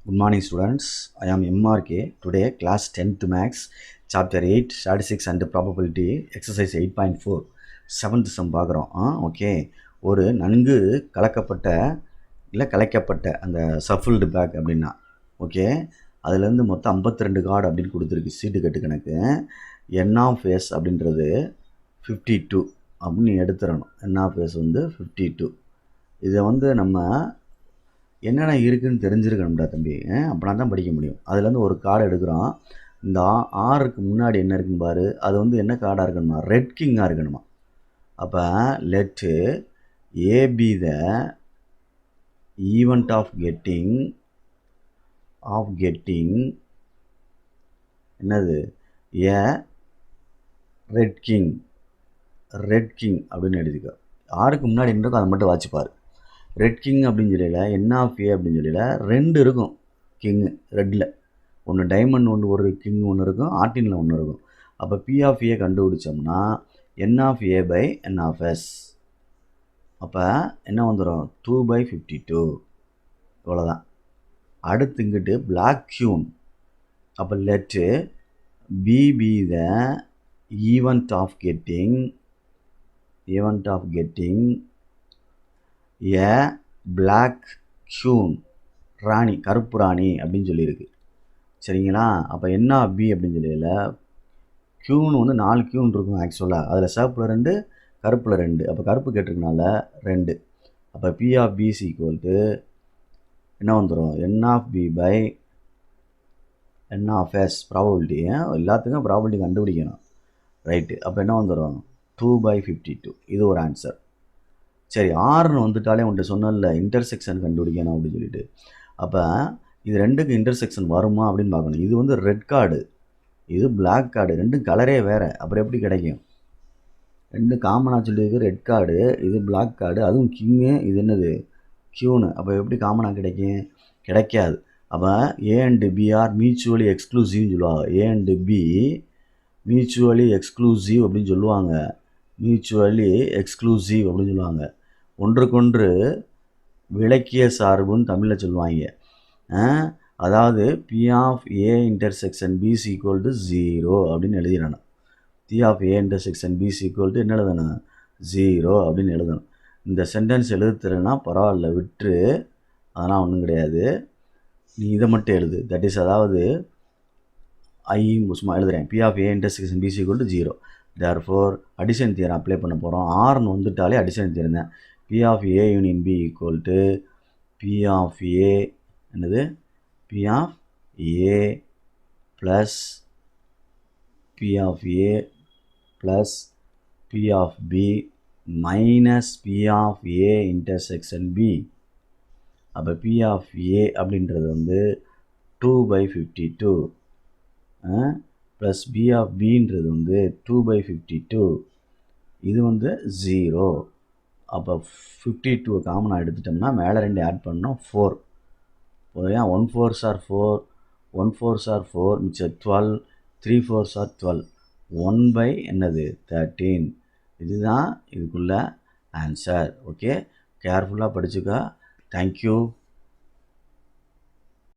Good morning students. I am MRK. Today class 10th max chapter 8 statistics and probability exercise 8.4 7th sum பார்க்குறோம். Okay, ஒரு நன்கு கலைக்கப்பட்ட அந்த சஃபிள்டு back அப்படின்னா okay, அதுலேருந்து மொத்தம் 52 கார்டு அப்படின்னு கொடுத்துருக்கு சீட்டு கட்டு கணக்கு. என் ஆஃப் எஸ் அப்படின்றது 52 அப்படின்னு எடுத்துடணும். என் ஆஃப் எஸ் வந்து 52. இதை வந்து நம்ம என்னென்ன இருக்குதுன்னு தெரிஞ்சிருக்கணும்டா தம்பி, அப்படின்னா தான் படிக்க முடியும். அதுலேருந்து ஒரு கார்டு எடுக்கிறோம். இந்த ஆறுக்கு முன்னாடி என்ன இருக்குன்னு பாரு, அது வந்து என்ன கார்டாக இருக்கணுமா, ரெட் கிங்காக இருக்கணுமா. அப்போ let A be the event of getting என்னது ஏ ரெட் கிங் அப்படின்னு எழுதிக்கோ. ஆறுக்கு முன்னாடி என்ன இருக்கோ அதை மட்டும் வாட்சிப்பார். ரெட் கிங் அப்படின்னு சொல்லல, என் ஆஃப் ஏ அப்படின்னு சொல்லல, 2 இருக்கும் கிங்கு ரெட்டில். ஒன்று டைமண்ட் ஒரு கிங் ஒன்று இருக்கும், ஆர்டினில் ஒன்று இருக்கும். அப்போ பி ஆஃப் ஏ கண்டுபிடிச்சோம்னா N of A by N of S. அப்போ என்ன வந்துடும், 2/52. இவ்வளோதான். அடுத்து இங்கிட்டு பிளாக் கியூன். அப்போ let B the event of getting a black queen, ராணி, கருப்பு ராணி அப்படின்னு சொல்லியிருக்கு. சரிங்களா. அப்போ என்ன பி அப்படின்னு சொல்லல, கியூன் வந்து 4 கியூன் இருக்கும் ஆக்சுவலாக. அதில் சிவப்பில் 2, கருப்பில் 2. அப்போ கருப்பு கேட்டிருக்கனால 2. அப்போ P of B is equal to என்ன வந்துடும், N of B by N of S. Probability எல்லாத்துக்கும் ப்ராபபிலிட்டி கண்டுபிடிக்கணும், ரைட்டு. அப்போ என்ன வந்துடும், 2/52. இது ஒரு ஆன்சர். சரி, ஆறுன்னு வந்துட்டாலே உன்ட்டு சொன்னல இன்டர்செக்ஷன் கண்டுபிடிக்கணும் அப்படின்னு சொல்லிட்டு. அப்போ இது ரெண்டுக்கு இன்டர்செக்ஷன் வருமா அப்படின்னு பார்க்கணும். இது வந்து ரெட் கார்டு, இது பிளாக் கார்டு, ரெண்டும் கலரே வேறு. அப்புறம் எப்படி கிடைக்கும்? ரெண்டு காமனாக சொல்லியிருக்கு, ரெட் கார்டு, இது பிளாக் கார்டு, அதுவும் கிங்கு, இது என்னது கியூனு. அப்போ எப்படி காமனாக கிடைக்காது. அப்போ A and B are mutually எக்ஸ்க்ளூசிவ்னு சொல்லுவாங்க. A and B mutually exclusive அப்படின்னு சொல்லுவாங்க. ஒன்றுக்கொன்று விளக்கிய சார்புன்னு தமிழில் சொல்லுவாங்க. அதாவது P of A intersection B is equal to 0 அப்படின்னு எழுதிடணும். P of A intersection B is equal to என்ன எழுதணும், 0 அப்படின்னு எழுதணும். இந்த சென்டென்ஸ் எழுதுறதுனா பரவாயில்ல, விட்டுரு, அதெல்லாம் ஒன்றும் கிடையாது. நீ இதை மட்டும் எழுது. தட் இஸ், அதாவது சும்மா எழுதுகிறேன். P of A intersection B is equal to 0. Therefore addition theorem apply பண்ண போகிறோம். ஆர்னு வந்துட்டாலே அடிஷன் தியரம் தான். P of A union B equal to P of A என்னது, P of A plus P of A plus P of B minus P of A intersection B. அப்போ P of A அப்படின்றது வந்து 2/52 plus P of பின்றது வந்து 2/52. இது வந்து 0. அப்போ 52 காமனாக எடுத்துட்டோம்னா மேலே 2 ஆட் பண்ணோம் 4. ஏன் 1 4s are 4, 1 4s are 4, மிச்சம் 12, 3 4s are 12, 1/13. இதுதான் இதுக்குள்ள ஆன்சர். ஓகே, கேர்ஃபுல்லாக படிச்சுக்கா. தேங்க்யூ.